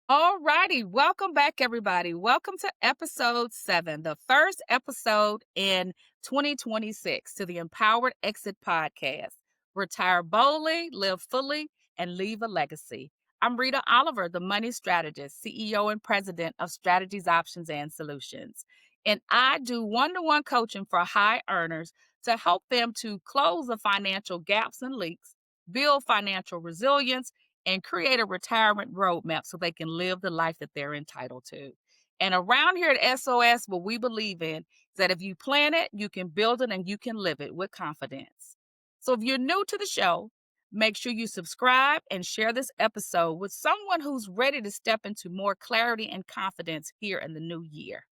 All righty. Welcome back, everybody. Welcome to episode 7, the first episode in 2026 to the Empowered Exit podcast. Retire boldly, live fully, and leave a legacy. I'm Rita Oliver, the money strategist, CEO and president of Strategies, Options, and Solutions. And I do one to one coaching for high earners to help them to close the financial gaps and leaks, build financial resilience, and create a retirement roadmap so they can live the life that they're entitled to. And around here at SOS, what we believe in is that if you plan it, you can build it and you can live it with confidence. So if you're new to the show, make sure you subscribe and share this episode with someone who's ready to step into more clarity and confidence here in the new year.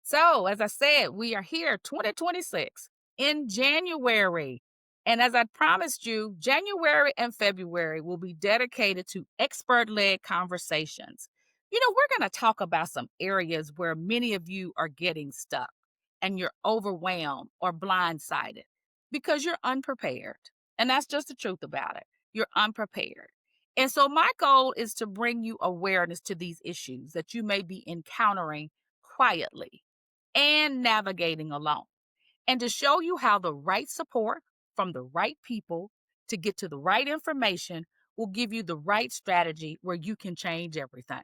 So, as I said, we are here 2026 in January. And as I promised you, January and February will be dedicated to expert led conversations. We're going to talk about some areas where many of you are getting stuck and you're overwhelmed or blindsided because you're unprepared. And that's just the truth about it. You're unprepared. And so, my goal is to bring you awareness to these issues that you may be encountering quietly and navigating alone, and to show you how the right support from the right people to get to the right information will give you the right strategy where you can change everything.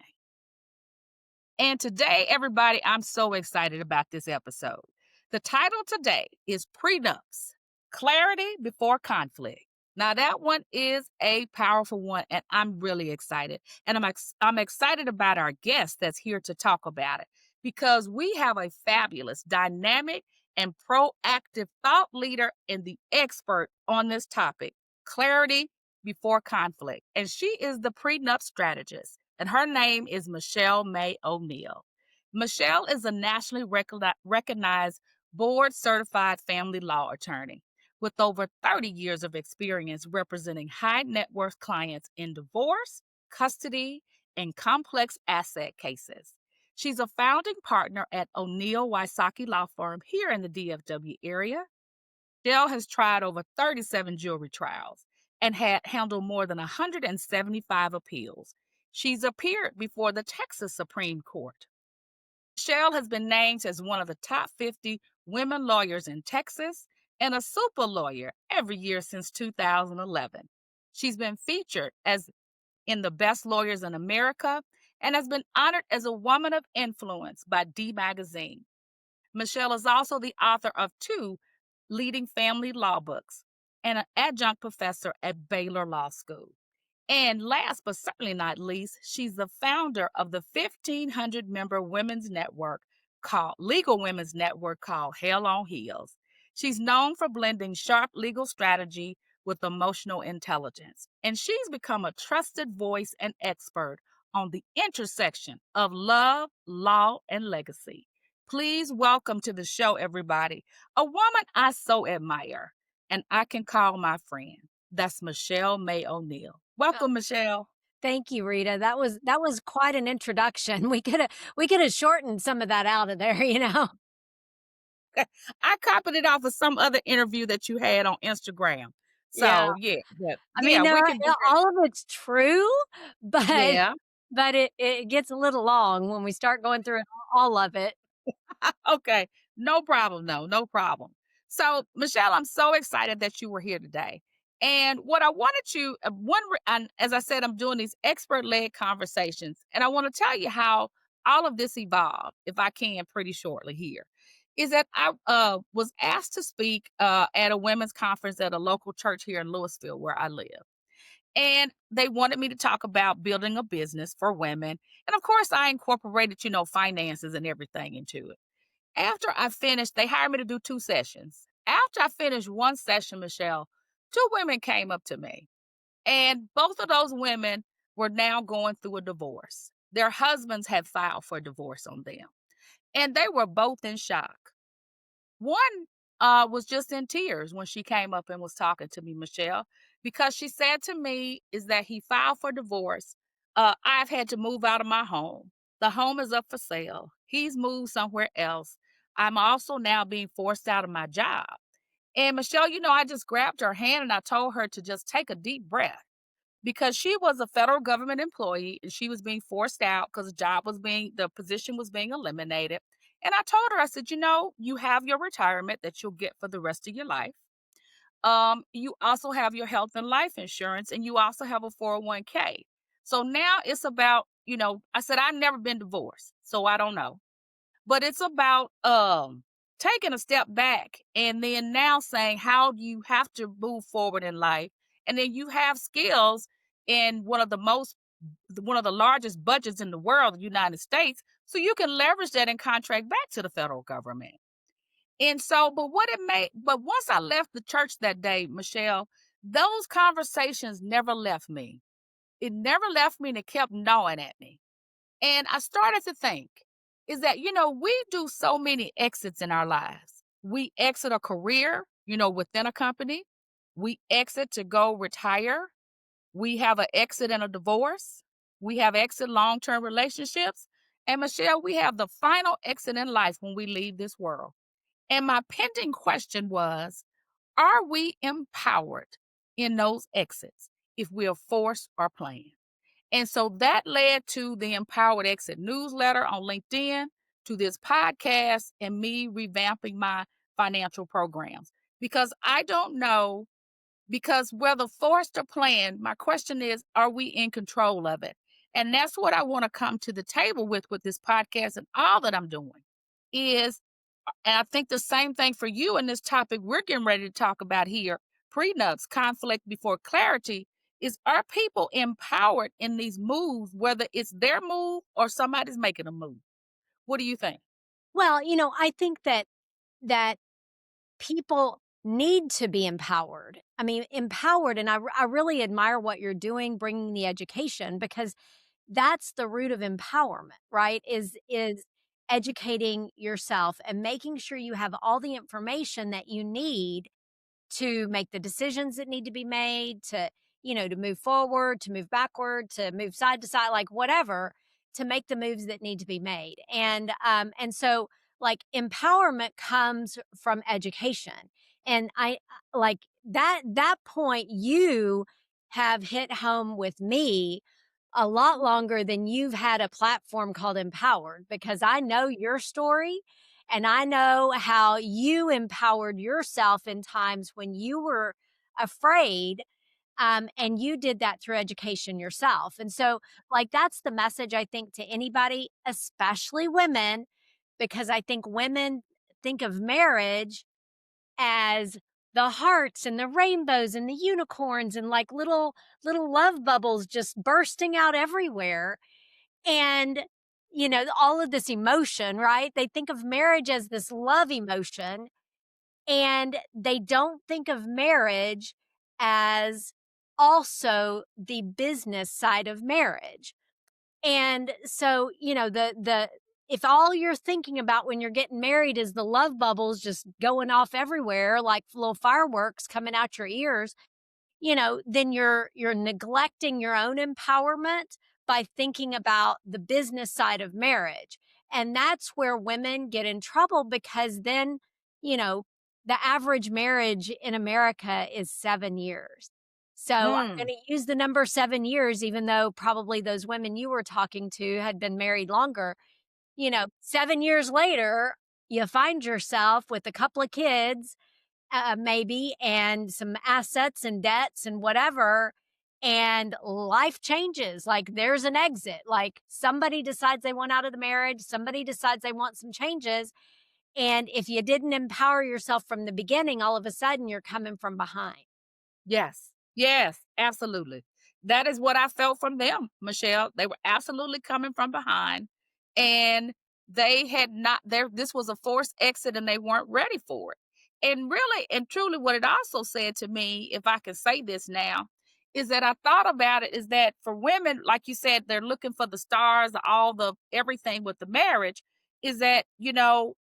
And today, everybody, I'm so excited about this episode. The title today is Prenups, Clarity Before Conflict. Now, that one is a powerful one, and I'm really excited. And I'm excited about our guest that's here to talk about it because we have a fabulous, dynamic, and proactive thought leader and the expert on this topic, clarity before conflict. And she is the prenup strategist, and her name is Michelle May O'Neill. Michelle is a nationally recognized board certified family law attorney with over 30 years of experience representing high net worth clients in divorce, custody, and complex asset cases. She's a founding partner at O'Neill Wysocki Law Firm here in the DFW area. Michelle has tried over 37 jury trials and had handled more than 175 appeals. She's appeared before the Texas Supreme Court. Michelle has been named as one of the top 50 women lawyers in Texas and a super lawyer every year since 2011. She's been featured as in the Best Lawyers in America and has been honored as a woman of influence by D Magazine. Michelle is also the author of two leading family law books and an adjunct professor at Baylor Law School. And last but certainly not least, she's the founder of the 1,500 member women's network called Legal Women's Network called Hell on Heels. She's known for blending sharp legal strategy with emotional intelligence, and she's become a trusted voice and expert on the intersection of love, law, and legacy. Please welcome to the show, everybody, a woman I so admire and I can call my friend. That's Michelle May O'Neill. Oh, Welcome, Michelle. thank you, Rita. That was quite an introduction. We could have shortened some of that out of there, you know. I copied it off of some other interview that you had on Instagram. Yeah. So yeah, but I yeah, mean, we can do that. all of it's true, but Yeah. it gets a little long when we start going through all of it. Okay. No problem. No problem. So, Michelle, I'm so excited that you were here today. And what I wanted you, and as I said, I'm doing these expert led conversations, and I want to tell you how all of this evolved, if I can, pretty shortly here. Is that I was asked to speak at a women's conference at a local church here in Louisville, where I live. And they wanted me to talk about building a business for women. And of course, I incorporated, finances and everything into it. After I finished, they hired me to do 2 sessions. After I finished one session, Michelle, 2 women came up to me, and both of those women were now going through a divorce. Their husbands had filed for divorce on them, and they were both in shock. One was just in tears when she came up and was talking to me, Michelle, because she said to me is that he filed for divorce. I've had to move out of my home. The home is up for sale. He's moved somewhere else. I'm also now being forced out of my job. And Michelle, I just grabbed her hand and I told her to just take a deep breath because she was a federal government employee and she was being forced out because the position was being eliminated. And I told her, I said, you have your retirement that you'll get for the rest of your life. You also have your health and life insurance, and you also have a 401k. So now it's about, I said, I've never been divorced, so I don't know. But it's about taking a step back and then now saying, how do you have to move forward in life? And then you have skills in one of the largest budgets in the world, the United States, so you can leverage that and contract back to the federal government. And so, but once I left the church that day, Michelle, those conversations never left me. It never left me, and it kept gnawing at me. And I started to think is that, we do so many exits in our lives. We exit a career, within a company. We exit to go retire. We have an exit in a divorce. We have exit long-term relationships. And Michelle, we have the final exit in life when we leave this world. And my pending question was, are we empowered in those exits if we are forced or planned? And so that led to the Empowered Exit newsletter on LinkedIn, to this podcast, and me revamping my financial programs. Because I don't know, because whether forced or planned, my question is, are we in control of it? And that's what I want to come to the table with this podcast and all that I'm doing is, and I think the same thing for you in this topic we're getting ready to talk about here, prenups, conflict before clarity, is are people empowered in these moves, whether it's their move or somebody's making a move? What do you think? Well, I think that people need to be empowered. I mean, empowered, and I really admire what you're doing, bringing the education, because that's the root of empowerment, right? Is educating yourself and making sure you have all the information that you need to make the decisions that need to be made, to move forward, to move backward, to move side to side, like whatever, to make the moves that need to be made. And so like empowerment comes from education. And I like that point you have hit home with me a lot longer than you've had a platform called Empowered, because I know your story and I know how you empowered yourself in times when you were afraid. And you did that through education yourself. And so, like, that's the message I think to anybody, especially women, because I think women think of marriage as the hearts and the rainbows and the unicorns and like little love bubbles just bursting out everywhere. And all of this emotion, right? They think of marriage as this love emotion, and they don't think of marriage as also the business side of marriage. And so, the if all you're thinking about when you're getting married is the love bubbles just going off everywhere like little fireworks coming out your ears, then you're neglecting your own empowerment by thinking about the business side of marriage. And that's where women get in trouble, because then, you know, the average marriage in America is 7 years. So I'm going Mm, to use the number 7 years, even though probably those women you were talking to had been married longer. 7 years later, you find yourself with a couple of kids, maybe, and some assets and debts and whatever. And life changes. Like there's an exit. Like somebody decides they want out of the marriage, somebody decides they want some changes. And if you didn't empower yourself from the beginning, all of a sudden you're coming from behind. yes. Yes, absolutely. That is what I felt from them, Michelle. They were absolutely coming from behind, and they had not there this was a forced exit and they weren't ready for it. And really and truly what it also said to me, if I can say this now, is that I thought about it is that for women, like you said, they're looking for the stars, all the everything with the marriage, is that,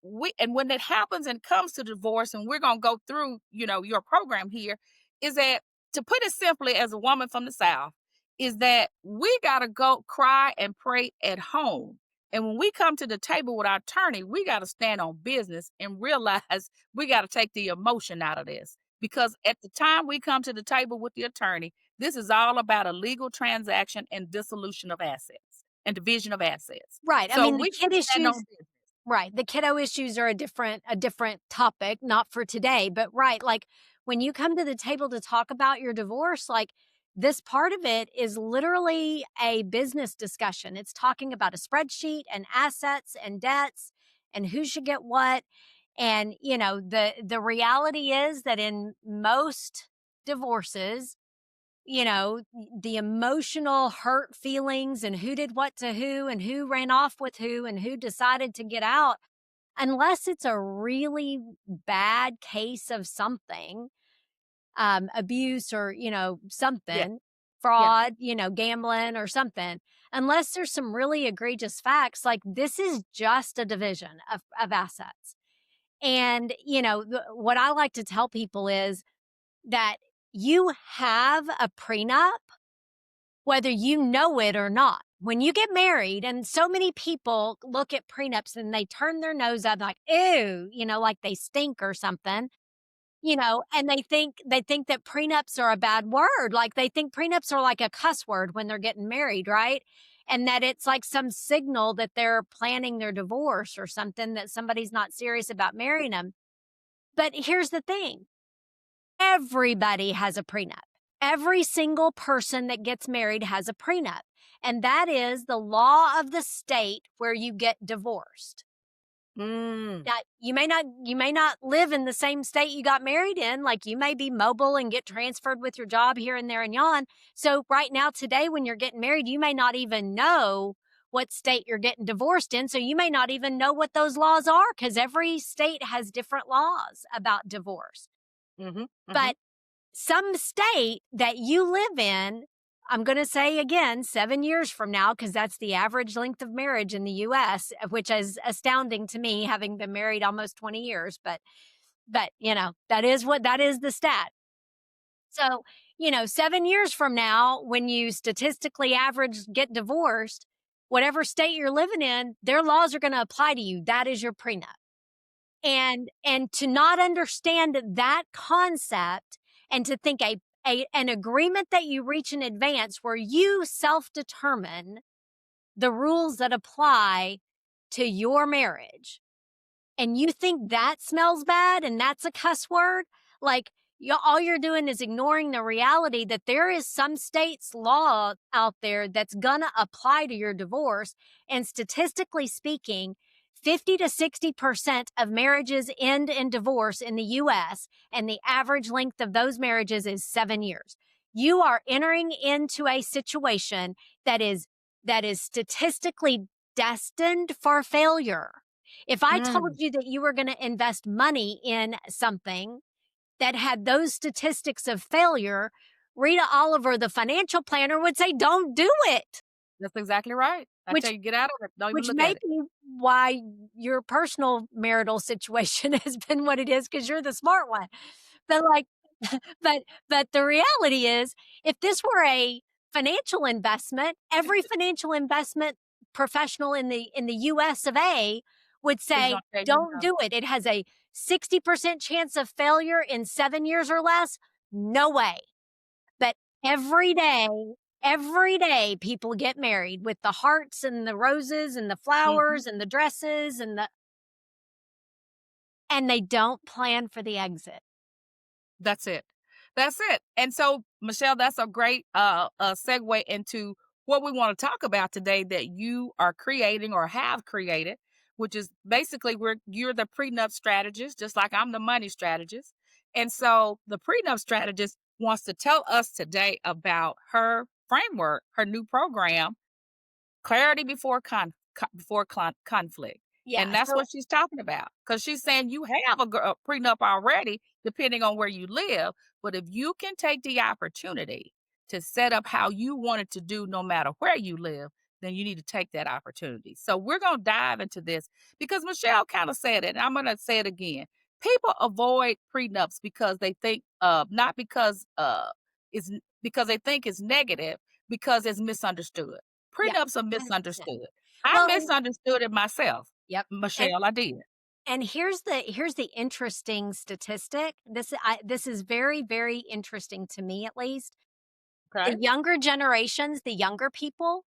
we and when it happens and comes to divorce, and we're gonna go through, your program here, is that, to put it simply, as a woman from the South, is that we got to go cry and pray at home. And when we come to the table with our attorney, we got to stand on business and realize we got to take the emotion out of this. Because at the time we come to the table with the attorney, This is all about a legal transaction and dissolution of assets and division of assets. Right. I So mean, the we can kid stand issues on business. right. The kiddo issues are a different topic, not for today, but right, like when you come to the table to talk about your divorce, like this part of it is literally a business discussion. It's talking about a spreadsheet and assets and debts and who should get what. And the reality is that in most divorces, the emotional hurt feelings and who did what to who and who ran off with who and who decided to get out, unless it's a really bad case of something, abuse or, Yeah, something, yeah. fraud, gambling or something, unless there's some really egregious facts, like this is just a division of assets. And, what I like to tell people is that you have a prenup whether you know it or not. When you get married, and so many people look at prenups and they turn their nose up like, ew, like they stink or something, and they think that prenups are a bad word. Like they think prenups are like a cuss word when they're getting married, right? And that it's like some signal that they're planning their divorce or something, that somebody's not serious about marrying them. But here's the thing. Everybody has a prenup. Every single person that gets married has a prenup. And that is the law of the state where you get divorced. Mm, Now, you may not live in the same state you got married in. Like you may be mobile and get transferred with your job here and there and yon. So right now, today, when you're getting married, you may not even know what state you're getting divorced in. So you may not even know what those laws are, because every state has different laws about divorce. mhm, mhm, But some state that you live in, I'm going to say again, 7 years from now, because that's the average length of marriage in the US, which is astounding to me, having been married almost 20 years. But that is the stat. So, 7 years from now, when you statistically average get divorced, whatever state you're living in, their laws are going to apply to you. That is your prenup. And to not understand that concept, and to think an agreement that you reach in advance where you self-determine the rules that apply to your marriage, and you think that smells bad and that's a cuss word, like all you're doing is ignoring the reality that there is some state's law out there that's gonna apply to your divorce. And statistically speaking, 50 to 60% of marriages end in divorce in the US, and the average length of those marriages is 7 years. You are entering into a situation that is statistically destined for failure. If I told mm. you that you were going to invest money in something that had those statistics of failure, Rita Oliver, the financial planner, would say, don't do it, That's exactly right. I tell which you, get out of it. Don't even which look may at it. be why your personal marital situation has been what it is, because you're the smart one. But like, but the reality is, if this were a financial investment, every financial investment professional in the US of A would It's say, gonna tell you don't no. do it. It has a 60% chance of failure in 7 years or less. No way. But every day, every day, people get married with the hearts and the roses and the Mhm. flowers and the dresses and they don't plan for the exit. That's it. That's it. And so, Michelle, that's a great segue into what we want to talk about today that you are creating or have created, which is basically where you're the prenup strategist, just like I'm the money strategist. And so the prenup strategist wants to tell us today about her framework, her new program, clarity before conflict. Yeah. And that's So what she's talking about. Because she's saying you have a prenup already, depending on where you live. But if you can take the opportunity to set up how you want it to do, no matter where you live, then you need to take that opportunity. So we're going to dive into this because Michelle kind of said it, and I'm going to say it again. People avoid prenups because they think, not because it's because they think it's negative, because it's misunderstood. yeah, Prenups are 100%. misunderstood. I Well, and misunderstood it myself, yep. And Michelle, I did. and here's the interesting statistic. This is very, very interesting to me, at least. The Okay. younger generations, the younger people,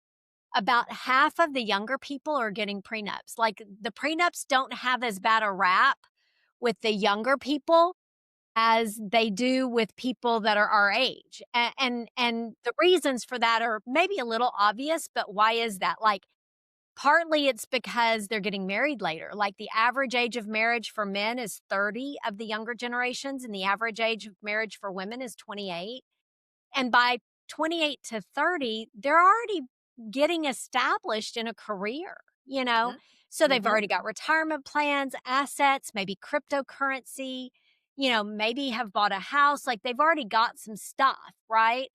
about half of the younger people are getting prenups. Like, the prenups don't have as bad a rap with the younger people as they do with people that are our age. And the reasons for that are maybe a little obvious, but why is that? Like, partly it's because they're getting married later. Like, the average age of marriage for men is 30 of the younger generations, and the average age of marriage for women is 28. And by 28 to 30, they're already getting established in a career, you know? So they've Mm-hmm. already got retirement plans, assets, maybe cryptocurrency, maybe have bought a house, like they've already got some stuff, right?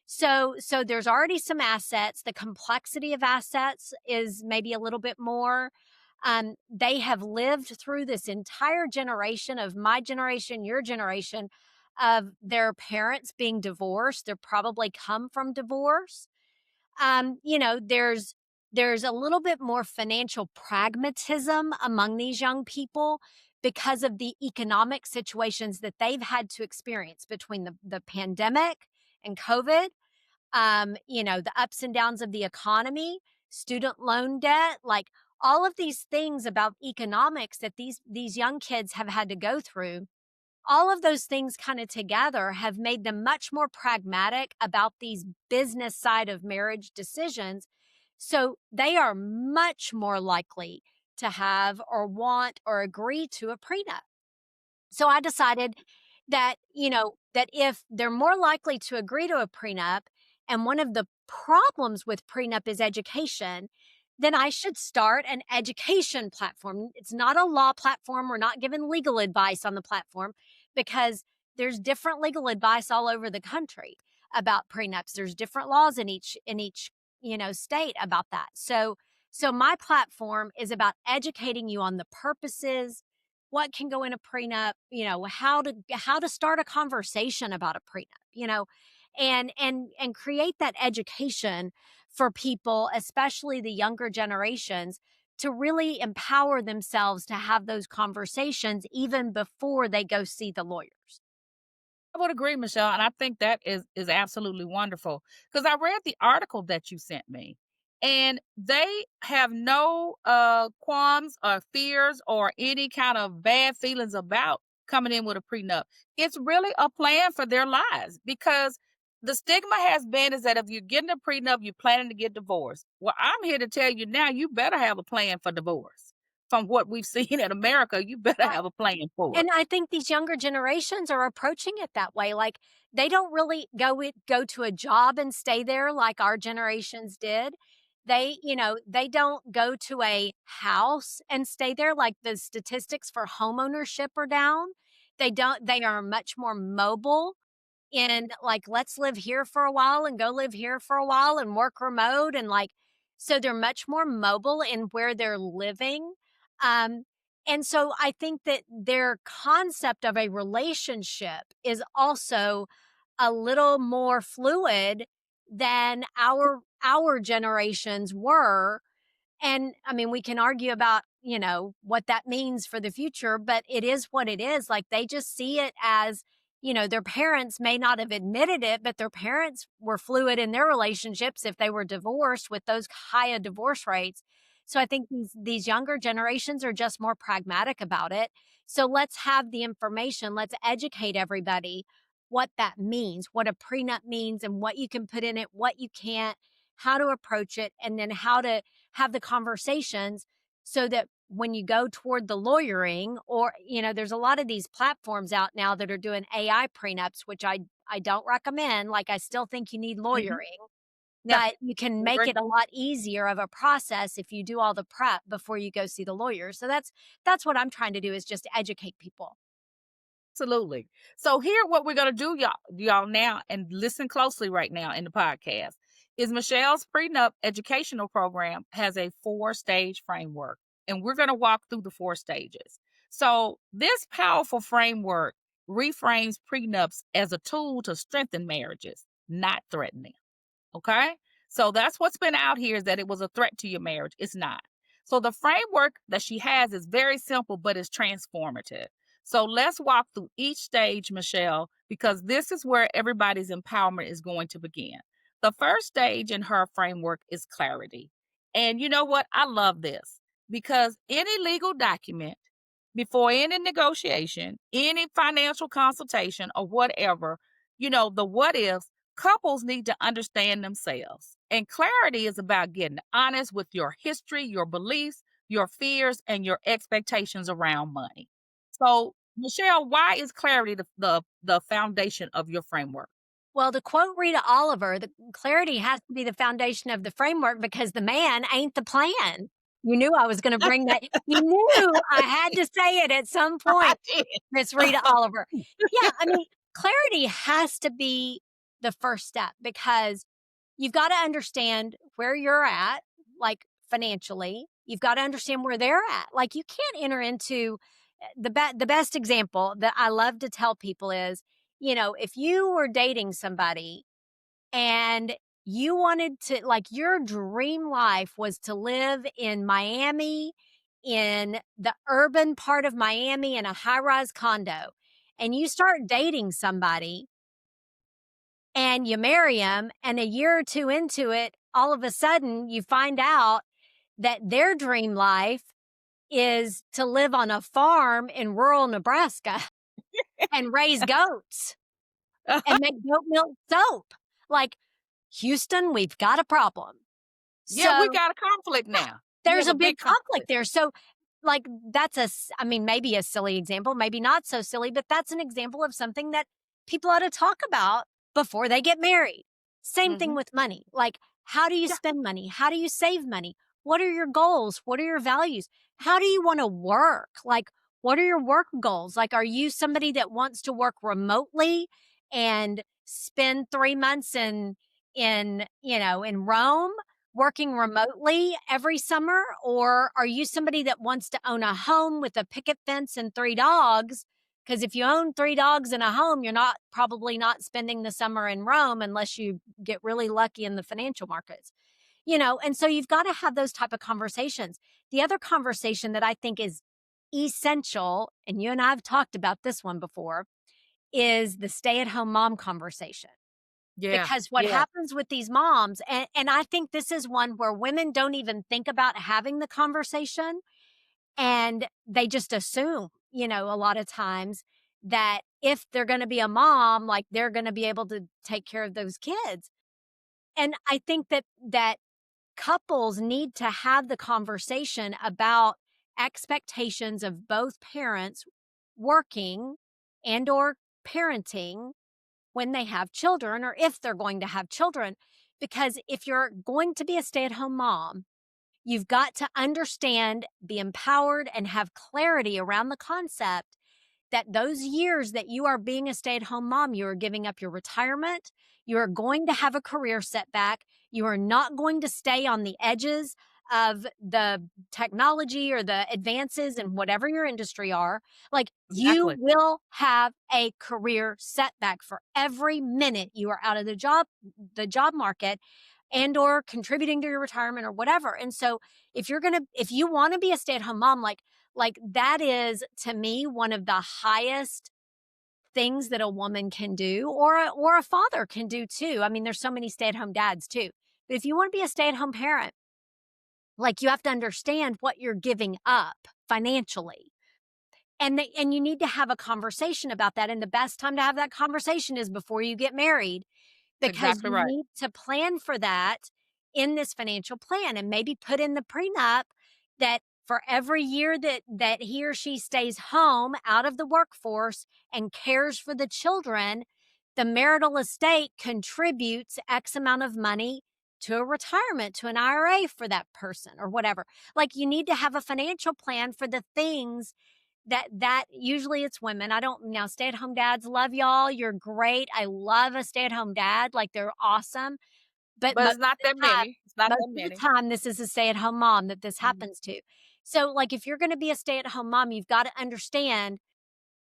So there's already some assets. The complexity of assets is maybe a little bit more. They have lived through this entire generation of my generation, your generation, of their parents being divorced. They're probably come from divorce. There's a little bit more financial pragmatism among these young people because of the economic situations that they've had to experience between the pandemic and COVID. The ups and downs of the economy, student loan debt, like all of these things about economics that these young kids have had to go through. All of those things kind of together have made them much more pragmatic about these business side of marriage decisions. So they are much more likely to have or want or agree to a prenup. So I decided that if they're more likely to agree to a prenup, and one of the problems with prenup is education, then I should start an education platform. It's not a law platform. We're not giving legal advice on the platform because there's different legal advice all over the country about prenups. There's different laws in each state about that. So my platform is about educating you on the purposes, what can go in a prenup, how to start a conversation about a prenup, and create that education for people, especially the younger generations, to really empower themselves to have those conversations even before they go see the lawyers. I would agree, Michelle, and I think that is absolutely wonderful because I read the article that you sent me, and they have no qualms or fears or any kind of bad feelings about coming in with a prenup. It's really a plan for their lives because the stigma has been is that if you're getting a prenup, you're planning to get divorced. Well, I'm here to tell you now, you better have a plan for divorce. From what we've seen in America, you better have a plan for And it. I think these younger generations are approaching it that way. Like, they don't really go to a job and stay there like our generations did. They don't go to a house and stay there like the statistics for homeownership are down. They are much more mobile, and like, let's live here for a while and go live here for a while and work remote, and like, so they're much more mobile in where they're living. Um and so I think that their concept of a relationship is also a little more fluid than our generations were. And I mean, we can argue about, what that means for the future, but it is what it is. Like, they just see it as, their parents may not have admitted it, but their parents were fluid in their relationships if they were divorced with those higher divorce rates. So I think these younger generations are just more pragmatic about it. So let's have the information. Let's educate everybody what that means, what a prenup means, and what you can put in it, what you can't, how to approach it, and then how to have the conversations so that when you go toward the lawyering, or there's a lot of these platforms out now that are doing AI prenups, which I don't recommend. Like, I still think you need Mhm. lawyering, Yeah, but you can I make agree. it a lot easier of a process if you do all the prep before you go see the lawyer. So that's what I'm trying to do, is just educate people. Absolutely. So here what we're gonna do, y'all now, and listen closely right now in the podcast, is Michelle's prenup educational program has a four-stage framework, and we're gonna walk through the four stages. So this powerful framework reframes prenups as a tool to strengthen marriages, not threaten them. Okay. So that's what's been out here is that it was a threat to your marriage. It's not. So the framework that she has is very simple, but it's transformative. So let's walk through each stage, Michelle, because this is where everybody's empowerment is going to begin. The first stage in her framework is clarity. And you know what? I love this because any legal document, before any negotiation, any financial consultation, or whatever, the what ifs, couples need to understand themselves. And clarity is about getting honest with your history, your beliefs, your fears, and your expectations around money. So, Michelle, why is clarity the foundation of your framework? Well, to quote Rita Oliver, the clarity has to be the foundation of the framework because the man ain't the plan. You knew I was going to bring that. You knew I had to say it at some I point, did. Miss Rita Oliver. Yeah, I mean, clarity has to be the first step because you've got to understand where you're at, like financially. You've got to understand where they're at. Like you can't enter into the best example that I love to tell people is, if you were dating somebody and you wanted to like your dream life was to live in Miami in the urban part of Miami in a high-rise condo and you start dating somebody and you marry them and a year or two into it all of a sudden you find out that their dream life is to live on a farm in rural Nebraska and raise goats and make goat milk soap. Like, Houston, we've got a problem. Yeah, we So got a conflict yeah, now. We there's have a a big big conflict conflict. there. So, like, I mean, maybe a silly example, maybe not so silly, but that's an example of something that people ought to talk about before they get married. Same thing Mhm. with money. Like, how do you Yeah, spend money? How do you save money? What are your goals? What are your values? How do you want to work? Like, what are your work goals? Like, are you somebody that wants to work remotely and spend 3 months in Rome working remotely every summer? Or are you somebody that wants to own a home with a picket fence and 3 dogs? Because if you own 3 dogs in a home, you're not probably not spending the summer in Rome unless you get really lucky in the financial markets. And so you've got to have those type of conversations. The other conversation that I think is essential, and you and I have talked about this one before, is the stay-at-home mom conversation. yeah, Because what yeah. happens with these moms, and I think this is one where women don't even think about having the conversation and they just assume, a lot of times that if they're going to be a mom, like they're going to be able to take care of those kids. And I think that couples need to have the conversation about expectations of both parents working and or parenting when they have children or if they're going to have children. Because if you're going to be a stay at home mom, you've got to understand, be empowered, and have clarity around the concept that those years that you are being a stay at home mom, you are giving up your retirement. You are going to have a career setback. You are not going to stay on the edges of the technology or the advances in whatever your industry are. Like you Exactly. will have a career setback for every minute you are out of the job market and or contributing to your retirement or whatever. And so if you want to be a stay-at-home mom, like that is to me one of the highest things that a woman can do or a father can do too. I mean, there's so many stay-at-home dads too. But if you want to be a stay-at-home parent, like you have to understand what you're giving up financially. And you need to have a conversation about that. And the best time to have that conversation is before you get married That's because exactly you right. need to plan for that in this financial plan and maybe put in the prenup that for every year that he or she stays home out of the workforce and cares for the children, the marital estate contributes X amount of money to a retirement, to an IRA for that person or whatever. Like you need to have a financial plan for the things that usually it's women. I don't now stay-at-home dads, love y'all. You're great. I love a stay-at-home dad. Like they're awesome. But But it's not that many. It's not most that of the many. time this is a stay-at-home mom that this Mhm. happens to. So like if you're going to be a stay-at-home mom, you've got to understand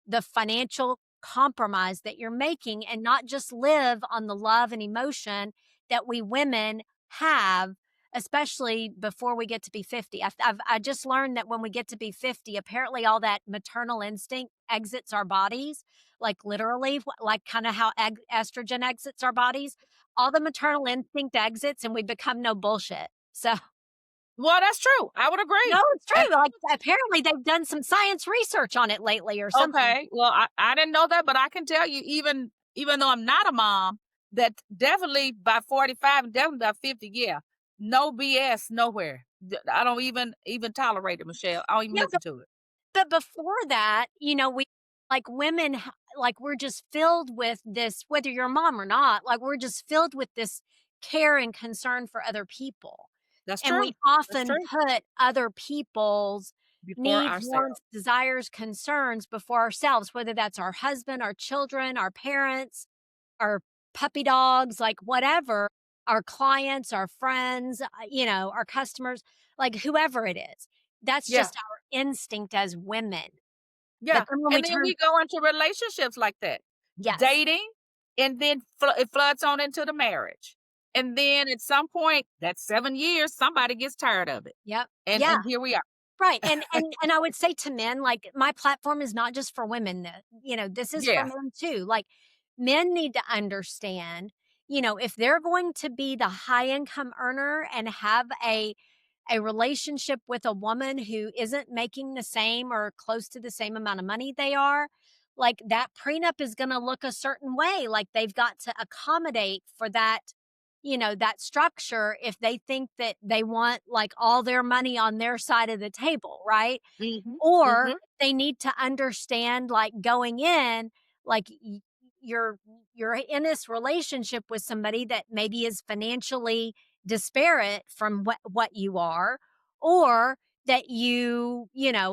the financial compromise that you're making and not just live on the love and emotion that we women have, especially before we get to be 50. I just learned that when we get to be 50, apparently all that maternal instinct exits our bodies, like literally, like kind of how estrogen exits our bodies. All the maternal instinct exits and we become no bullshit. So, Well, that's true. I would no, agree. it's And true. Like apparently they've done some science research on it lately or something. okay, well, I didn't know that, but I can tell you, even though I'm not a mom, that definitely by 45 and definitely by 50, yeah, no BS nowhere. I don't even tolerate it, Michelle. I don't even Yeah, listen to it. but before that, we like women, like we're just filled with this, whether you're a mom or not, like we're just filled with this care and concern for other people. That's And true. we That's often true. put other people's Before needs, ourselves. wants, desires, concerns before ourselves, whether that's our husband, our children, our parents, our puppy dogs, like whatever, our clients, our friends, our customers, like whoever it is. That's Yeah. just our instinct as women. But Yeah, then when we and then turn we go into relationships like that, yes. dating, and then it floods on into the marriage, and then at some point, that 7 years, somebody gets tired of it, Yep. and Yeah. and here we are. Right. And I would say to men, like my platform is not just for women. This is for Yeah, men too. Like men need to understand, if they're going to be the high income earner and have a relationship with a woman who isn't making the same or close to the same amount of money they are, like that prenup is going to look a certain way. Like they've got to accommodate for that, that structure if they think that they want like all their money on their side of the table, right? mhm, Or mhm, they need to understand, like, going in, like, you're you're in this relationship with somebody that maybe is financially disparate from what you are, or that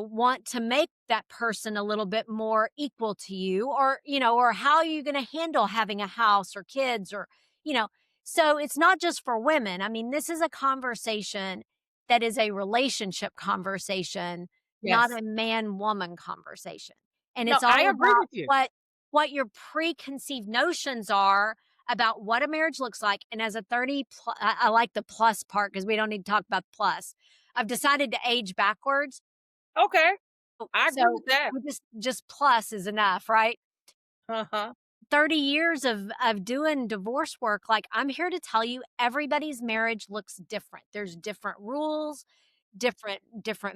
want to make that person a little bit more equal to you, or how are you gonna handle having a house or kids or, you know so it's not just for women. I mean, this is a conversation that is a relationship conversation, not yes. a man woman conversation. And No, it's I all agree about with you. what your preconceived notions are about what a marriage looks like. And as a 30 plus, I like the plus part because we don't need to talk about the plus. I've decided to age backwards. Okay, I agree So with that. we just plus is enough, right? Uh-huh. 30 years of doing divorce work, like I'm here to tell you everybody's marriage looks different. There's different rules, different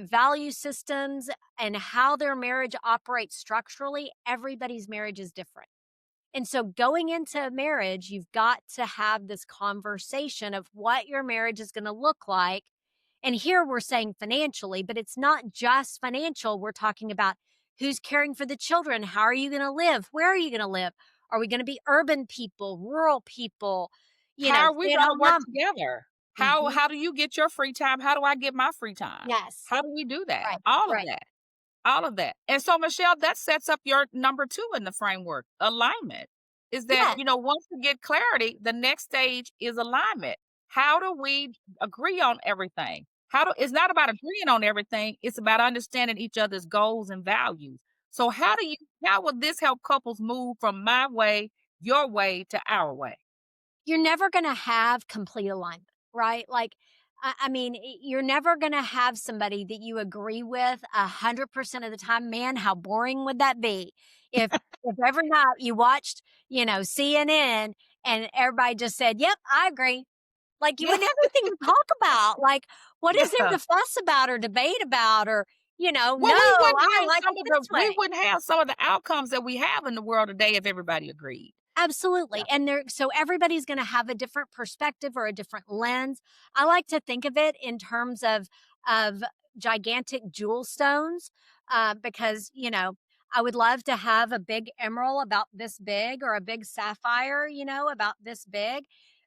value systems, and how their marriage operates structurally. Everybody's marriage is different. And so going into a marriage, you've got to have this conversation of what your marriage is going to look like. And here we're saying financially, but it's not just financial. We're talking about who's caring for the children. How are you going to live? Where are you going to live? Are we going to be urban people, rural people, How are we stay at gonna home work mom? together? Mhm. How do you get your free time? How do I get my free time? Yes. How do we do that? Right. All of Right. that. All of that. And so, Michelle, that sets up your number 2 in the framework, alignment. Is that, Yeah. once you get clarity, the next stage is alignment. How do we agree on everything? It's not about agreeing on everything, it's about understanding each other's goals and values. So how will this help couples move from my way, your way to our way? You're never gonna have complete alignment, right? Like, I mean, you're never gonna have somebody that you agree with 100% of the time. Man, how boring would that be? If every night you watched, CNN and everybody just said, "Yep, I agree." Like, you Yeah. wouldn't have anything to talk about. Like, what is there Yeah. to fuss about or debate about or, Well, "No, I like it this we way." wouldn't have some of the outcomes that we have in the world today if everybody agreed. Yeah. Absolutely. And so everybody's going to have a different perspective or a different lens. I like to think of it in terms of gigantic jewel stones, because I would love to have a big emerald about this big or a big sapphire, about this big.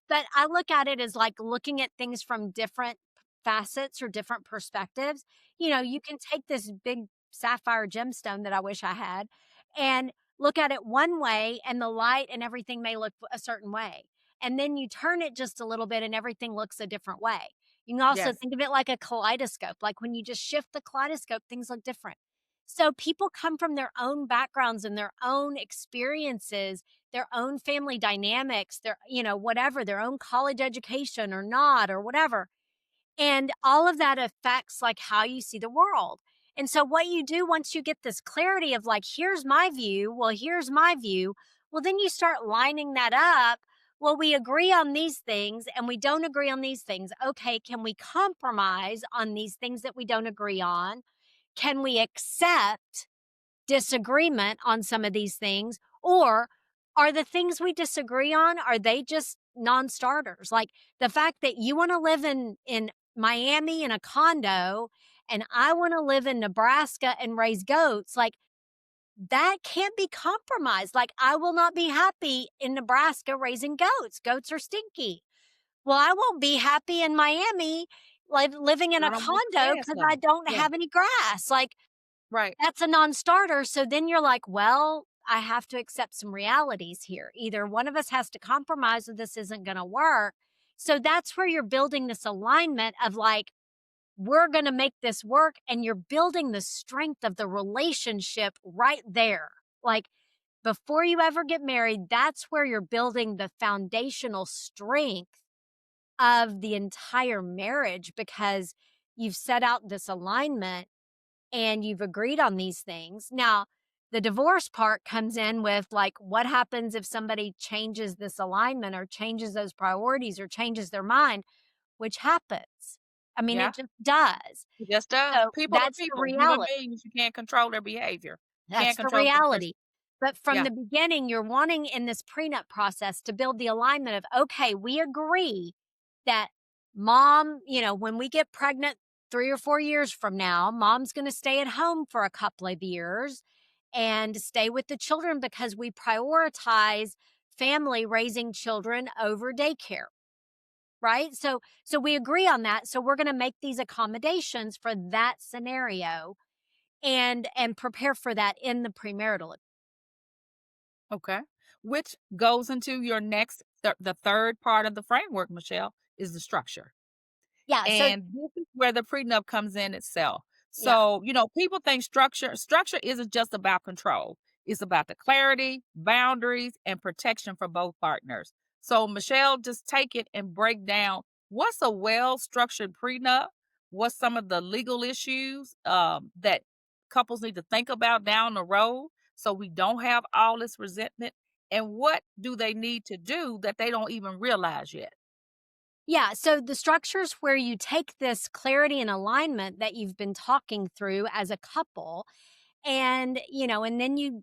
But I look at it as like looking at things from different facets or different perspectives. You can take this big sapphire gemstone that I wish I had and look at it one way and the light and everything may look a certain way. And then you turn it just a little bit and everything looks a different way. You can also Yes. think of it like a kaleidoscope. Like when you just shift the kaleidoscope, things look different. So people come from their own backgrounds and their own experiences, their own family dynamics, whatever, their own college education or not, or whatever. And all of that affects like how you see the world. And so what you do once you get this clarity of like, here's my view, well, here's my view, well, then you start lining that up. Well, we agree on these things and we don't agree on these things. Okay, can we compromise on these things that we don't agree on? Can we accept disagreement on some of these things? Or are the things we disagree on, are they just non-starters? Like the fact that you want to live in Miami in a condo and I want to live in Nebraska and raise goats, like that can't be compromised. Like I will not be happy in Nebraska raising goats. Goats are stinky. Well, I won't be happy in Miami like living in a Not on my condo grass because I though. don't Yeah, have any grass. Like right. that's a non-starter, so then you're like, "Well, I have to accept some realities here. Either one of us has to compromise or this isn't gonna work." So that's where you're building this alignment of like, "We're gonna make this work," and you're building the strength of the relationship right there. Like, before you ever get married, that's where you're building the foundational strength of the entire marriage because you've set out this alignment and you've agreed on these things. Now, the divorce part comes in with like, what happens if somebody changes this alignment or changes those priorities or changes their mind, which happens. I mean, Yeah, it just does. it just does. So People are that's the people, human reality. beings. You can't control their behavior. Can't That's the control the person. reality. But from Yeah. the beginning, you're wanting in this prenup process to build the alignment of, okay, we agree that mom, when we get pregnant 3 or 4 years from now, mom's going to stay at home for a couple of years and stay with the children because we prioritize family raising children over daycare. Right. So we agree on that. So we're going to make these accommodations for that scenario and prepare for that in the premarital. Okay. Which goes into your next, the third part of the framework, Michelle, is the structure. Yeah, so And this is where the prenup comes in itself. yeah. So, people think structure isn't just about control. It's about the clarity, boundaries, and protection for both partners. So, Michelle, just take it and break down what's a well-structured prenup, what's some of the legal issues that couples need to think about down the road so we don't have all this resentment, and what do they need to do that they don't even realize yet. Yeah, so the structures where you take this clarity and alignment that you've been talking through as a couple and then you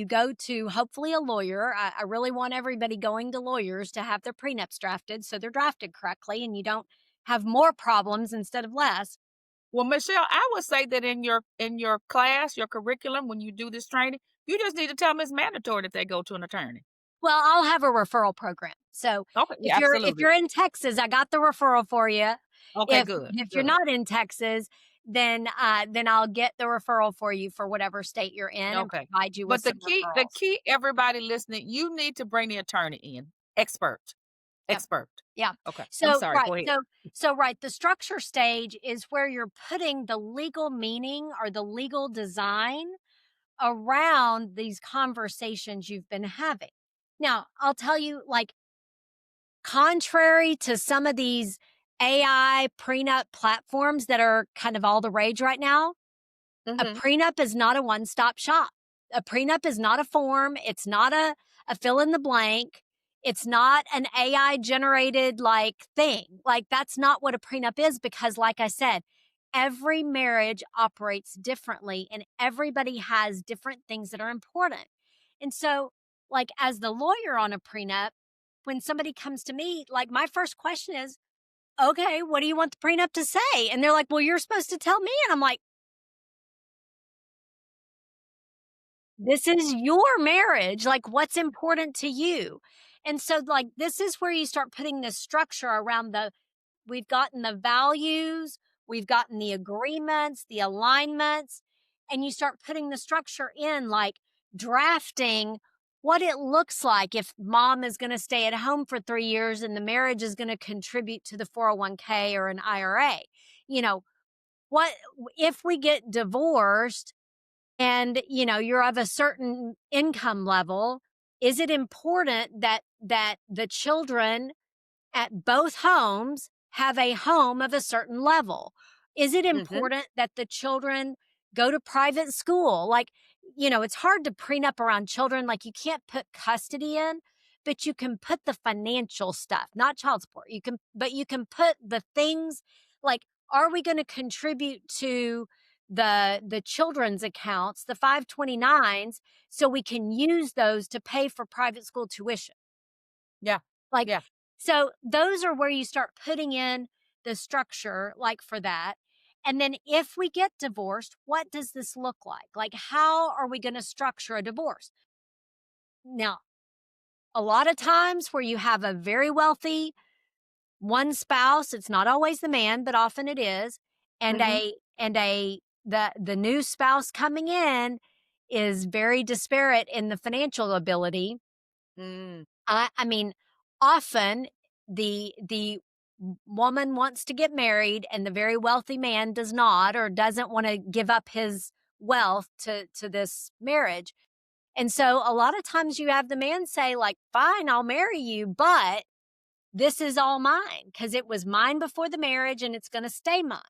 go to hopefully a lawyer. I really want everybody going to lawyers to have their prenups drafted so they're drafted correctly and you don't have more problems instead of less. Well, Michelle, I would say that in your class, your curriculum, when you do this training, you just need to tell them it's mandatory that they go to an attorney. Well, I'll have a referral program. So Okay, yeah, if absolutely. you're in Texas, I got the referral for you. Okay, If good, if you're good. not in Texas, then I'll get the referral for you for whatever state you're in and Okay. provide you with But the some key, the referrals. key, everybody listening, you need to bring the attorney in. Expert. Yep. Expert. Yeah. Okay. I'm So sorry. right. Go ahead. So right, the structure stage is where you're putting the legal meaning or the legal design around these conversations you've been having. Now, I'll tell you like contrary to some of these AI prenup platforms that are kind of all the rage right now, a Hmm. prenup is not a one-stop shop. A prenup is not a form. It's not a fill in the blank. It's not an AI generated like thing. Like that's not what a prenup is because like I said, every marriage operates differently and everybody has different things that are important. And so like as the lawyer on a prenup, when somebody comes to me, like my first question is, "Okay, what do you want the prenup to say?" And they're like, "Well, you're supposed to tell me." And I'm like, this is your marriage. Like, what's important to you? And so, like, this is where you start putting this structure around we've gotten the values, we've gotten the agreements, the alignments, and you start putting the structure in, like drafting what it looks like if mom is going to stay at home for 3 years and the marriage is going to contribute to the 401k or an IRA. You know, what if we get divorced and you're of a certain income level, is it important that the children at both homes have a home of a certain level? Is it Mhm. important that the children go to private school? Like, it's hard to prenup around children. Like, you can't put custody in, but you can put the financial stuff, not child support. But you can put the things like, are we going to contribute to the children's accounts, the 529s, so we can use those to pay for private school tuition? Yeah. Like, Yeah. so those are where you start putting in the structure, like for that. And then if we get divorced, what does this look like? Like, how are we going to structure a divorce? Now, a lot of times where you have a very wealthy one spouse, it's not always the man, but often it is, and Mhm. the new spouse coming in is very disparate in the financial ability. Mm. I mean, often the woman wants to get married and the very wealthy man does not, or doesn't want to give up his wealth to this marriage. And so a lot of times you have the man say like, "Fine, I'll marry you, but this is all mine because it was mine before the marriage and it's going to stay mine."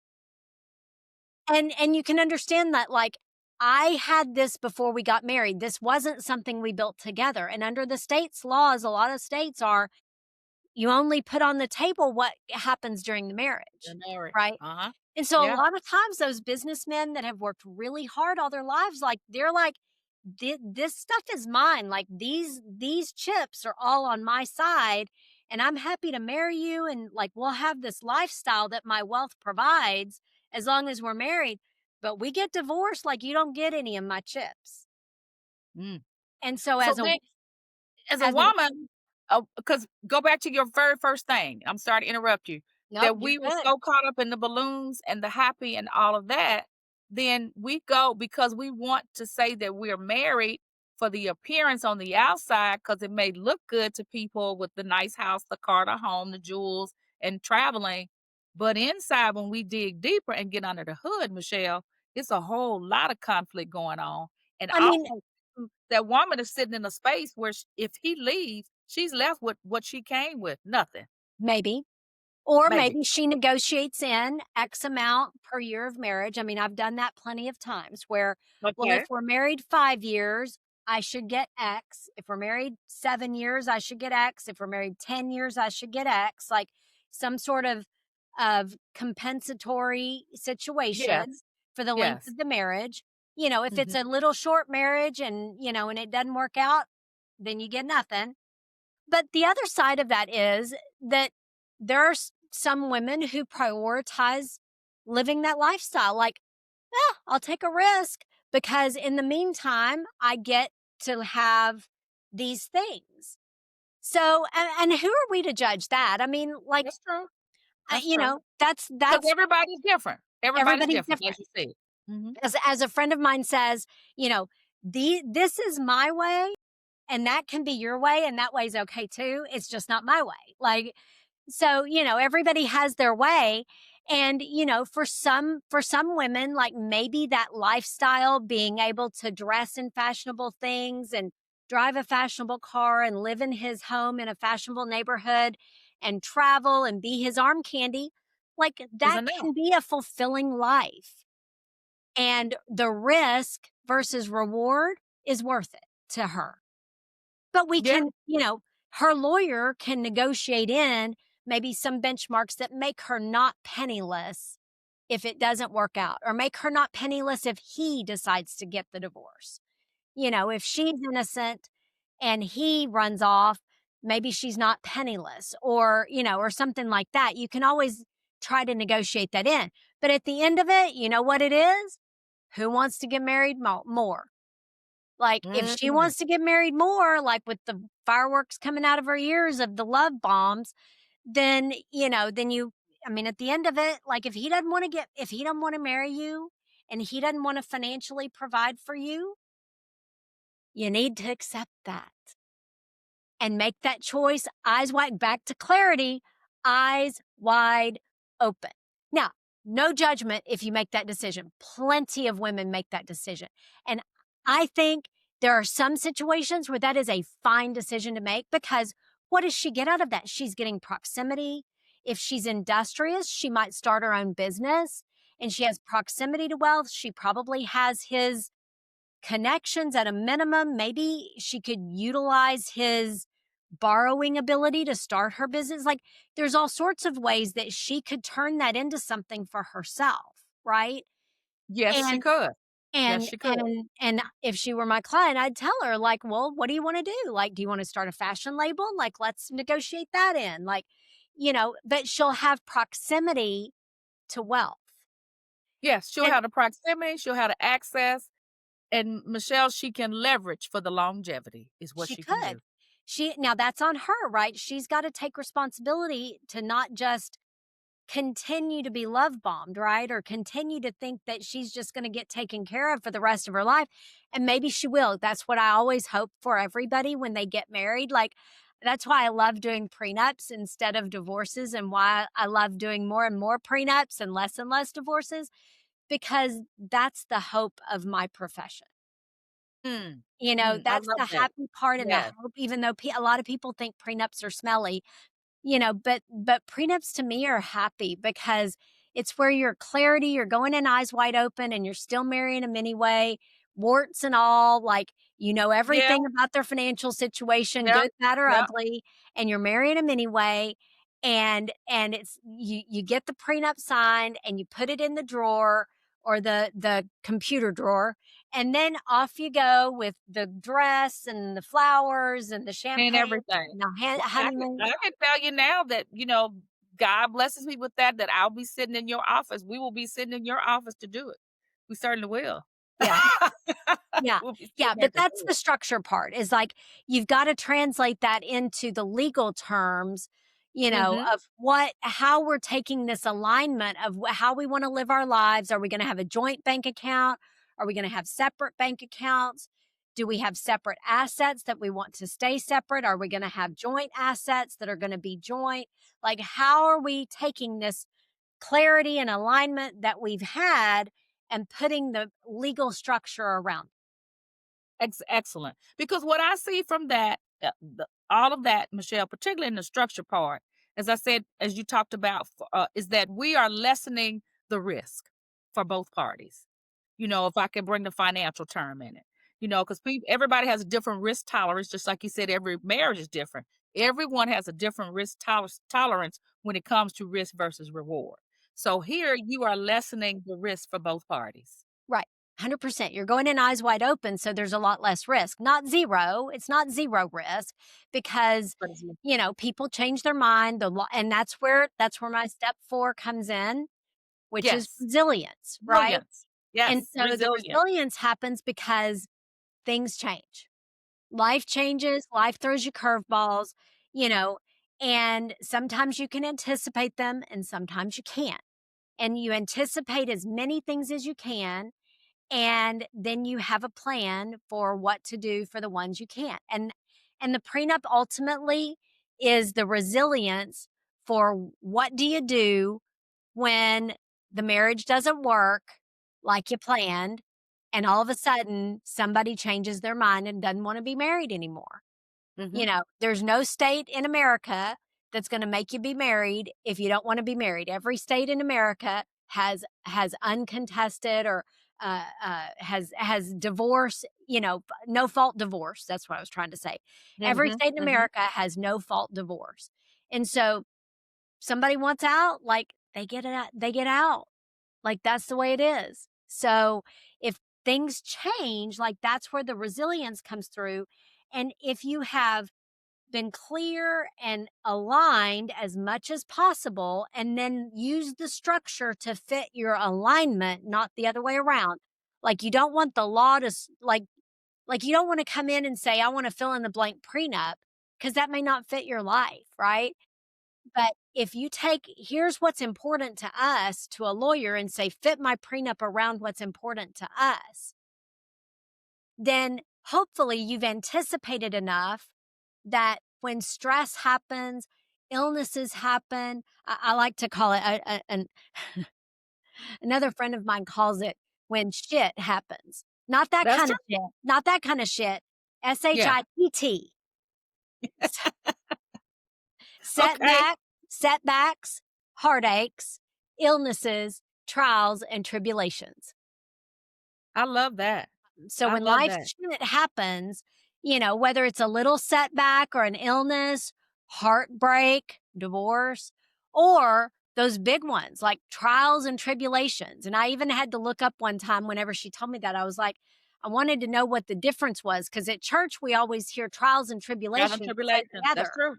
And you can understand that, like, I had this before we got married. This wasn't something we built together. And under the state's laws, a lot of states are, you only put on the table what happens during the They're marriage, married. right? Uh-huh. And so a Yeah. lot of times those businessmen that have worked really hard all their lives, like, they're like, This stuff is mine. Like, these chips are all on my side, and I'm happy to marry you, and like, we'll have this lifestyle that my wealth provides as long as we're married. But we get divorced, like, you don't get any of my chips." Mm. And so So then as a as a woman, because go back to your very first thing. I'm sorry to interrupt you. nope, That you're we were good. so caught up in the balloons and the happy and all of that, then we go because we want to say that we're married for the appearance on the outside because it may look good to people with the nice house, the car, the home, the jewels, and traveling. But inside, when we dig deeper and get under the hood, Michelle, it's a whole lot of conflict going on. And I mean, also that woman is sitting in a space where if he leaves, she's left with what she came with, nothing, maybe. Or maybe. maybe she negotiates in X amount per year of marriage. I mean, I've done that plenty of times where, well, if Okay. we're married 5 years, I should get X. If we're married 7 years, I should get X. If we're married 10 years, I should get X. Like, some sort of compensatory situation Yes, for the length yes. of the marriage. If it's Mhm. a little short marriage and it doesn't work out, then you get nothing. But the other side of that is that there are some women who prioritize living that lifestyle. Like, yeah, I'll take a risk because in the meantime, I get to have these things. So, and who are we to judge that? I mean, like, That's true, that's true. Because that's everybody's different. Everybody's everybody's different, as different. you said. Mhm. As a friend of mine says, this is my way, and that can be your way, and that way's okay too. It's just not my way. Like, so, everybody has their way. And, for some women, like, maybe that lifestyle, being able to dress in fashionable things and drive a fashionable car and live in his home in a fashionable neighborhood and travel and be his arm candy, like, Is that enough. can be a fulfilling life. And the risk versus reward is worth it to her. But we Yeah, can, her lawyer can negotiate in maybe some benchmarks that make her not penniless if it doesn't work out, or make her not penniless if he decides to get the divorce. If she's innocent and he runs off, maybe she's not penniless, or something like that. You can always try to negotiate that in. But at the end of it, you know what it is? Who wants to get married more? Like, if she mhm. wants to get married more, like with the fireworks coming out of her ears of the love bombs, then, I mean, at the end of it, like, if he doesn't want to marry you and he doesn't want to financially provide for you, you need to accept that and make that choice, eyes wide, back to clarity, eyes wide open. Now, no judgment if you make that decision. Plenty of women make that decision. And I think there are some situations where that is a fine decision to make, because what does she get out of that? She's getting proximity. If she's industrious, she might start her own business, and she has proximity to wealth. She probably has his connections at a minimum. Maybe she could utilize his borrowing ability to start her business. Like, there's all sorts of ways that she could turn that into something for herself, right? Yes, she And could. Yes, and she could. and if she were my client, I'd tell her, like, "Well, what do you wanna do? Like, do you wanna start a fashion label? Like, let's negotiate that in." Like, but she'll have proximity to wealth. Yes, she'll And have the proximity, she'll have the access, and Michelle, she can leverage for the longevity is what she she can could. do. She Now that's on her, right? She's gotta take responsibility to not just continue to be love bombed, right? Or continue to think that she's just going to get taken care of for the rest of her life. And maybe she will. That's what I always hope for everybody when they get married. Like, that's why I love doing prenups instead of divorces, and why I love doing more and more prenups and less divorces, because that's the hope of my profession. I That's love the that. happy part and the Yes. hope, even though a lot of people think prenups are smelly. But prenups to me are happy, because it's where your clarity, you're going in eyes wide open and you're still marrying them anyway, warts and all, like, Yeah, everything about their financial situation, yep, good, bad, or yep, ugly, and you're marrying them anyway. And it's you get the prenup signed and you put it in the drawer, or the computer drawer, and then off you go with the dress and the flowers and the and champagne everything. and the Well, honeymoon. I can tell you now that, God blesses me with that I'll be sitting in your office. We will be sitting in your office to do it. We certainly will. Yeah. Yeah. We'll be Yeah, sitting there but to that's do the it. structure part, is like, you've gotta translate that into the legal terms, Mhm. of how we're taking this alignment of how we wanna live our lives. Are we gonna have a joint bank account? Are we gonna have separate bank accounts? Do we have separate assets that we want to stay separate? Are we gonna have joint assets that are gonna be joint? Like, how are we taking this clarity and alignment that we've had and putting the legal structure around? Excellent. Because what I see from that, all of that, Michelle, particularly in the structure part, as I said, as you talked about, is that we are lessening the risk for both parties. If I can bring the financial term in it, because everybody has a different risk tolerance, just like you said, every marriage is different. Everyone has a different risk tolerance when it comes to risk versus reward. So here you are lessening the risk for both parties. Right. 100%. You're going in eyes wide open, so there's a lot less risk. Not zero. It's not zero risk, because, But it's people change their mind, and that's where my step 4 comes in, which is yes. resilience, right? Brilliance. And Yes, so the resilient. resilience happens because things change. Life changes, life throws you curveballs, you know, and sometimes you can anticipate them and sometimes you can't. And you anticipate as many things as you can, and then you have a plan for what to do for the ones you can't. And the prenup ultimately is the resilience for, what do you do when the marriage doesn't work like you planned, and all of a sudden somebody changes their mind and doesn't want to be married anymore. Mhm. There's no state in America that's gonna make you be married if you don't wanna be married. Every state in America has uncontested, or, has divorce, no fault divorce. That's what I was trying to say. Every Mhm. state in Mhm. America has no fault divorce. And so, somebody wants out, like, they get out. Like, that's the way it is. So, if things change, like, that's where the resilience comes through. And if you have been clear and aligned as much as possible, and then use the structure to fit your alignment, not the other way around. Like, you don't want the law to like, you don't want to come in and say, I want to fill in the blank prenup, because that may not fit your life, right? But if you take, here's what's important to us, to a lawyer, and say, fit my prenup around what's important to us, then hopefully you've anticipated enough that when stress happens, illnesses happen. I like to call it, another friend of mine calls it, when shit happens. Not that That's kind true. of shit, not that kind of shit. Yeah. SHITT. Okay. Setback, setbacks, heartaches, illnesses, trials, and tribulations. I love that. So I when love life that. shit happens, whether it's a little setback or an illness, heartbreak, divorce, or those big ones like trials and tribulations. And I even had to look up one time whenever she told me that. I was like, I wanted to know what the difference was because at church we always hear trials and Trials and tribulations said tribulations. together. That's true.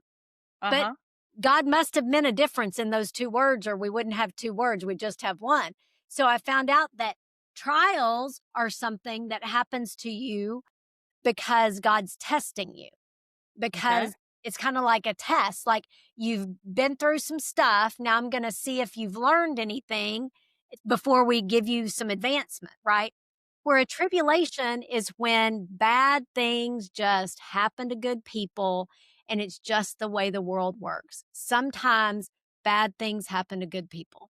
But Uh-huh. God must have meant a difference in those two words, or we wouldn't have two words. We'd just have one. So I found out that trials are something that happens to you because God's testing you, Okay. because it's kind of like a test. Like you've been through some stuff. Now I'm going to see if you've learned anything before we give you some advancement, right? Where a tribulation is when bad things just happen to good people and it's just the way the world works. Sometimes bad things happen to good people.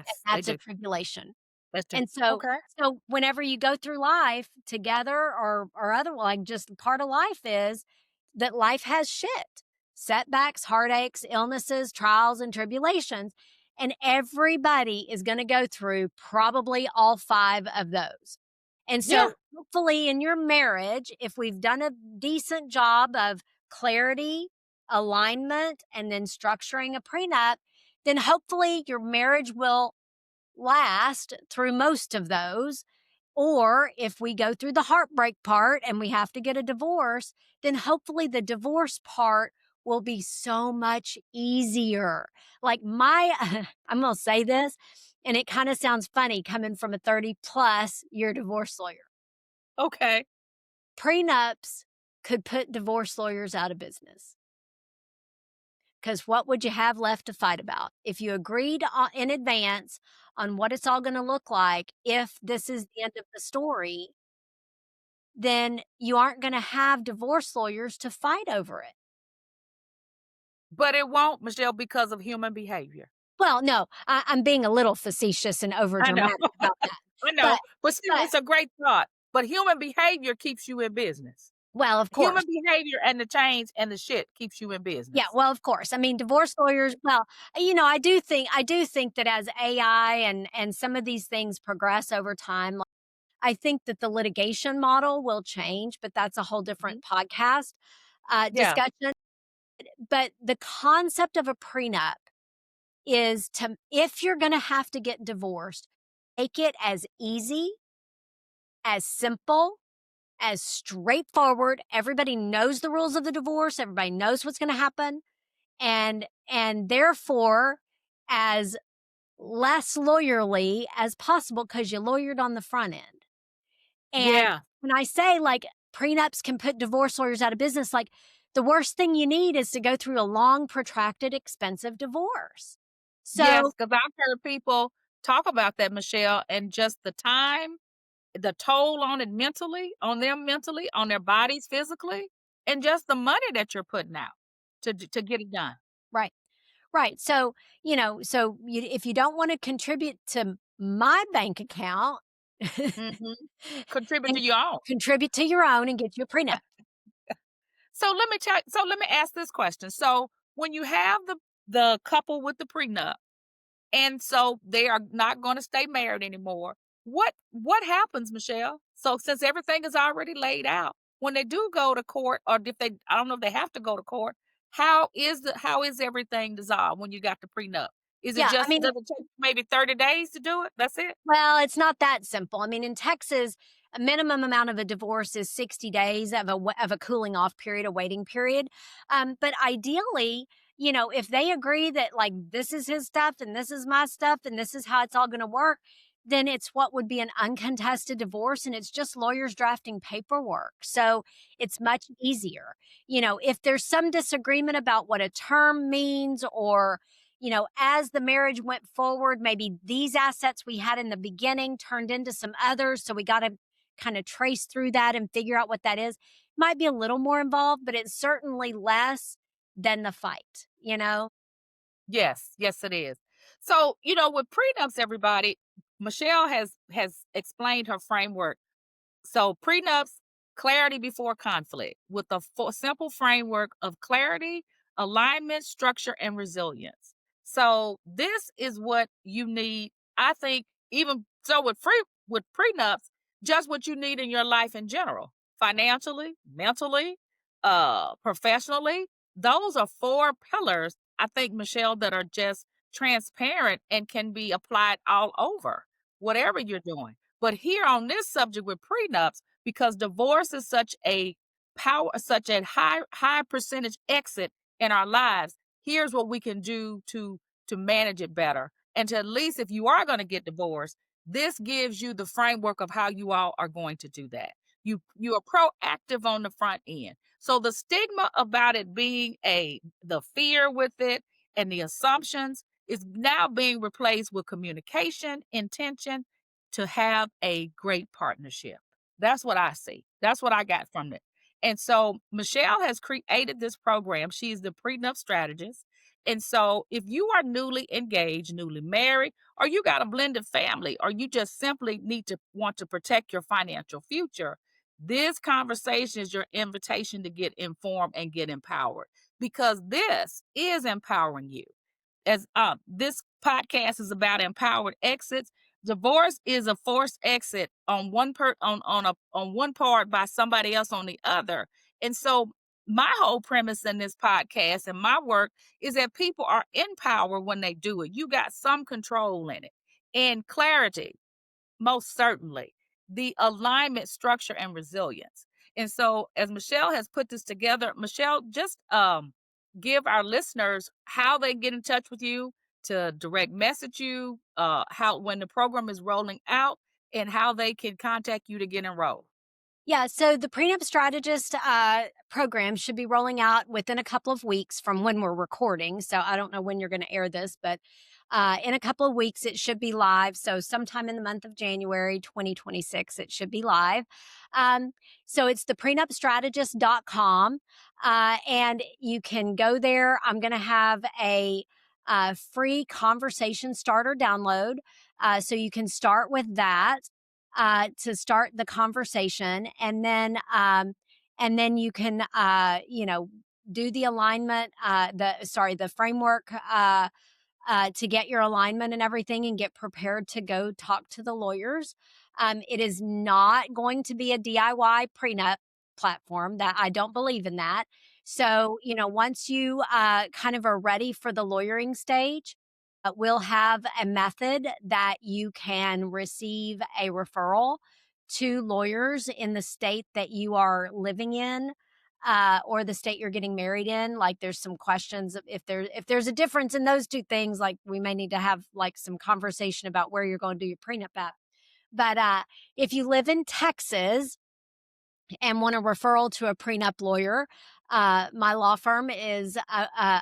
And Yes, they that's a do. tribulation. That's true. And so Okay. so whenever you go through life together or other like just part of life is that life has shit. Setbacks, heartaches, illnesses, trials and tribulations, and everybody is going to go through probably all 5 of those. And Yeah. so hopefully in your marriage, if we've done a decent job of clarity, alignment, and then structuring a prenup, then hopefully your marriage will last through most of those. Or if we go through the heartbreak part and we have to get a divorce, then hopefully the divorce part will be so much easier. Like I'm going to say this, and it kind of sounds funny coming from a 30 plus year divorce lawyer. Okay. Prenups could put divorce lawyers out of business. Because what would you have left to fight about? If you agreed in advance on what it's all going to look like, if this is the end of the story, then you aren't going to have divorce lawyers to fight over it. But it won't, Michelle, because of human behavior. Well, no, I'm being a little facetious and over I know. dramatic about that. I know. But, But still, but, it's a great thought. But human behavior keeps you in business. well, of Human course. behavior and the change and the shit keeps you in Yeah, business. well, of course. I mean, divorce lawyers, well, I do think that as AI and some of these things progress over time, I think that the litigation model will change, but that's a whole Mhm. different podcast Yeah. discussion. But the concept of a prenup is to, if you're going to have to get divorced, make it as easy, as simple, as straightforward. Everybody knows the rules of the divorce. Everybody knows what's going to happen, and therefore as less lawyerly as possible because you lawyered on the front end. And Yeah. when I say, like, prenups can put divorce lawyers out of business, like, the worst thing you need is to go through a long, protracted, expensive divorce. Yes, So because I've heard people talk about that, Michelle, and just the time, the toll on it mentally, on them mentally, on their bodies physically, and just the money that you're putting out to get it done. right, right. So, if you don't wanna contribute to my bank account, Mhm. Contribute to then your own. contribute to your own and get you a prenup. So let me ask this question. So when you have the couple with the prenup, and so they are not going to stay married anymore, what happens, Michelle? So since everything is already laid out, when they do go to court, or if they, I don't know if they have to go to court, how is everything dissolved when you got the prenup? Is it Yeah, I just, mean, does it take maybe 30 days to do it? That's it? well, it's not that simple. I mean, in Texas, a minimum amount of a divorce is 60 days of a cooling off period, a waiting period. But ideally, if they agree that like this is his stuff and this is my stuff and this is how it's all going to work, then it's what would be an uncontested divorce and it's just lawyers drafting paperwork. So it's much easier. If there's some disagreement about what a term means or as the marriage went forward, maybe these assets we had in the beginning turned into some others. So we got to kind of trace through that and figure out what that is. Might be a little more involved, but it's certainly less than the fight. Yes, yes, it is. So, with prenups, everybody, Michelle has explained her framework. So prenups, clarity before conflict, with a simple framework of clarity, alignment, structure, and resilience. So this is what you need. I think even so with prenups, just what you need in your life in general, financially, mentally, professionally. Those are four pillars, I think, Michelle, that are just transparent and can be applied all over, whatever you're doing. But here on this subject with prenups, because divorce is such a high percentage exit in our lives, here's what we can do to manage it better. And to at least if you are going to get divorced, this gives you the framework of how you all are going to do that. You are proactive on the front end. So the stigma about it being the fear with it and the assumptions is now being replaced with communication, intention to have a great partnership. That's what I see. That's what I got from it. And so Michelle has created this program. She's the prenup strategist. And so if you are newly engaged, newly married, or you got a blended family, or you just simply want to protect your financial future, this conversation is your invitation to get informed and get empowered because this is empowering you. As this podcast is about empowered exits, divorce is a forced exit on on one part by somebody else on the other. And so my whole premise in this podcast and my work is that people are in power when they do it. You got some control in it and clarity, most certainly, the alignment, structure, and resilience. And so, as Michelle has put this together, Michelle, just give our listeners how they get in touch with you to direct message you, how when the program is rolling out, and how they can contact you to get enrolled. Yeah, so the Prenup Strategist program should be rolling out within a couple of weeks from when we're recording. So I don't know when you're going to air this, but in a couple of weeks it should be live. So sometime in the month of January 2026, it should be live. So it's the prenupstrategist.com, and you can go there. I'm going to have a free conversation starter download. So you can start with that to start the conversation, and then you can do the alignment, the framework, to get your alignment and everything, and get prepared to go talk to the lawyers. It is not going to be a DIY prenup platform. That I don't believe in that. So once you kind of are ready for the lawyering stage, we'll have a method that you can receive a referral to lawyers in the state that you are living in, or the state you're getting married in. Like, there's some questions if there's a difference in those two things. Like, we may need to have like some conversation about where you're going to do your prenup at. But if you live in Texas and want a referral to a prenup lawyer, my law firm is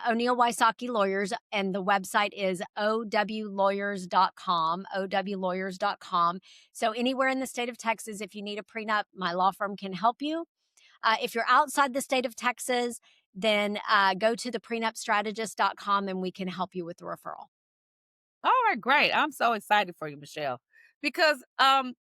O'Neill Wysocki Lawyers, and the website is owlawyers.com, owlawyers.com. So anywhere in the state of Texas, if you need a prenup, my law firm can help you. If you're outside the state of Texas, then go to the prenupstrategist.com and we can help you with the referral. All right, great. I'm so excited for you, Michelle, because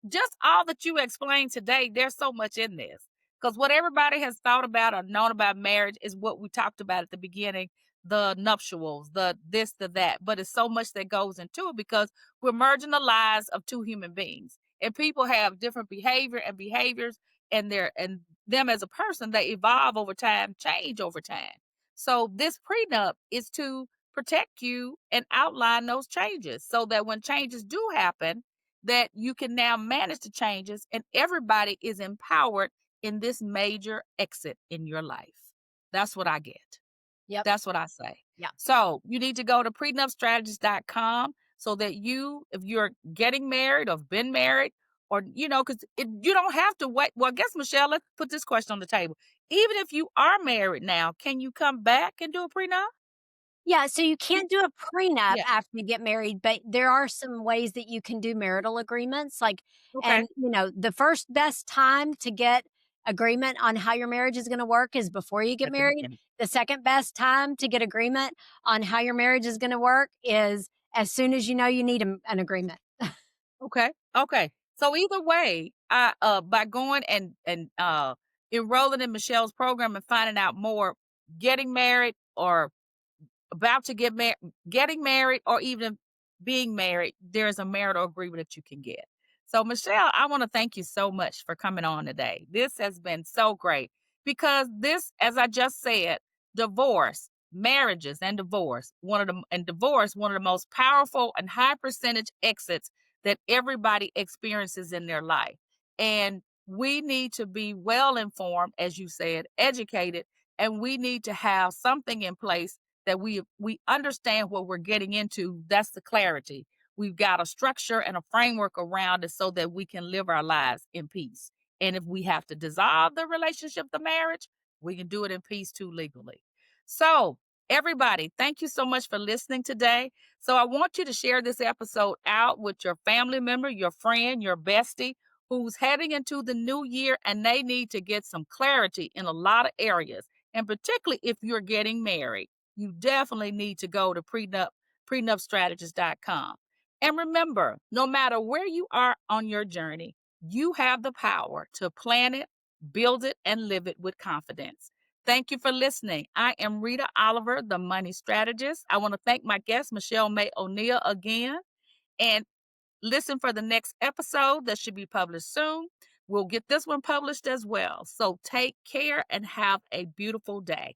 just all that you explained today, there's so much in this. Because what everybody has thought about or known about marriage is what we talked about at the beginning, the nuptials, the this, the that. But it's so much that goes into it because we're merging the lives of two human beings. And people have different behaviors and them as a person, they evolve over time, change over time. So this prenup is to protect you and outline those changes so that when changes do happen, that you can now manage the changes and everybody is empowered in this major exit in your life. That's what I get. Yep. That's what I say. Yeah. So you need to go to prenupstrategist.com so that if you're getting married or have been married, or, because you don't have to wait. Well, I guess, Michelle, let's put this question on the table. Even if you are married now, can you come back and do a prenup? Yeah, so you can't do a prenup Yeah. after you get married, but there are some ways that you can do marital agreements. Like, Okay. and the first best time to get agreement on how your marriage is going to work is before you get At the married. beginning. The second best time to get agreement on how your marriage is going to work is as soon as you know you need an agreement. Okay. Okay. So either way, I by going and enrolling in Michelle's program and finding out more, getting married, or about to getting married, or even being married, there's a marital agreement that you can get. So, Michelle, I want to thank you so much for coming on today. This has been so great because this, as I just said, divorce, marriages and divorce, one of the most powerful and high percentage exits that everybody experiences in their life. And we need to be well informed, as you said, educated, and we need to have something in place that we understand what we're getting into. That's the clarity. We've got a structure and a framework around it so that we can live our lives in peace. And if we have to dissolve the relationship, the marriage, we can do it in peace too, legally. So, everybody, thank you so much for listening today. So, I want you to share this episode out with your family member, your friend, your bestie who's heading into the new year and they need to get some clarity in a lot of areas. And particularly if you're getting married, you definitely need to go to prenupstrategist.com. And remember, no matter where you are on your journey, you have the power to plan it, build it, and live it with confidence. Thank you for listening. I am Rita Oliver, the money strategist. I want to thank my guest, Michelle May O'Neill, again. And listen for the next episode that should be published soon. We'll get this one published as well. So take care and have a beautiful day.